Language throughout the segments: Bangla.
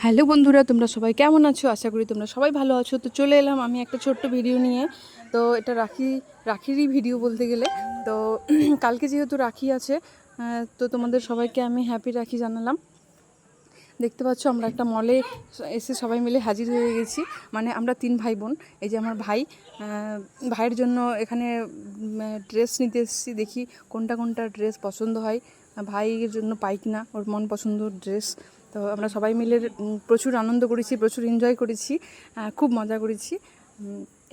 হ্যালো বন্ধুরা, তোমরা সবাই কেমন আছো? আশা করি তোমরা সবাই ভালো আছো। তো চলে এলাম আমি একটা ছোট্ট ভিডিও নিয়ে। তো এটা রাখিরই ভিডিও বলতে গেলে। তো কালকে যেহেতু রাখি আছে, তো তোমাদের সবাইকে আমি হ্যাপি রাখি জানালাম। দেখতে পাচ্ছ আমরা একটা মলে এসে সবাই মিলে হাজির হয়ে গেছি। মানে আমরা 3 ভাই বোন। এই যে আমার ভাইয়ের জন্য এখানে ড্রেস নিতে এসেছি। দেখি কোনটা কোনটা ড্রেস পছন্দ হয়। ভাইয়ের জন্য পাই কিনা ওর মন পছন্দ ড্রেস। তো আমরা সবাই মিলে প্রচুর আনন্দ করেছি, প্রচুর এনজয় করেছি, খুব মজা করেছি।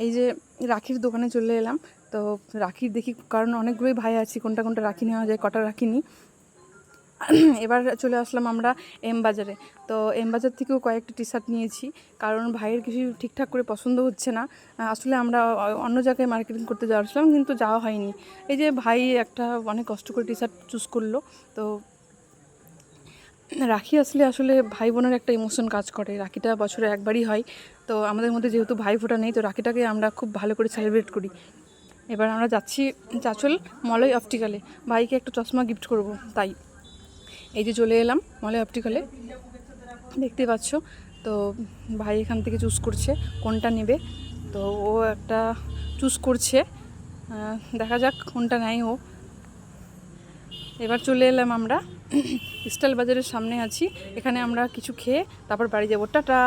এই যে রাখির দোকানে চলে এলাম। তো রাখির দেখি, কারণ অনেকগুলোই ভাই আছি, কোনটা কোনটা রাখি নেওয়া যায়, কটা রাখি নিই। এবার চলে আসলাম আমরা এম বাজারে। তো এম বাজার থেকেও কয়েকটা টি শার্ট নিয়েছি, কারণ ভাইয়ের কিছু ঠিকঠাক করে পছন্দ হচ্ছে না। আসলে আমরা অন্য জায়গায় মার্কেটিং করতে যাচ্ছিলাম, কিন্তু যাওয়া হয়নি। এই যে ভাই একটা অনেক কষ্ট করে টি শার্ট চুজ করলো। তো রাখি আসলে ভাই বোনের একটা ইমোশন কাজ করে। রাখিটা বছরে একবারই হয়। তো আমাদের মধ্যে যেহেতু ভাই ফোঁটা নেই, তো রাখিটাকে আমরা খুব ভালো করে সেলিব্রেট করি। এবার আমরা যাচ্ছি চাঁচল মলয় অপটিক্যালে, ভাইকে একটা চশমা গিফট করব। তাই এই যে চলে এলাম মলয় অপটিক্যালে, দেখতে পাচ্ছ। তো ভাই এখান থেকে চুজ করছে কোনটা নেবে। তো ও একটা চুজ করছে, দেখা যাক কোনটা নেয় ও। এবার চলে এলাম আমরা স্টাইল বাজারের সামনে আছি। এখানে আমরা কিছু খেয়ে তারপর বাড়ি যাবো। টাটা।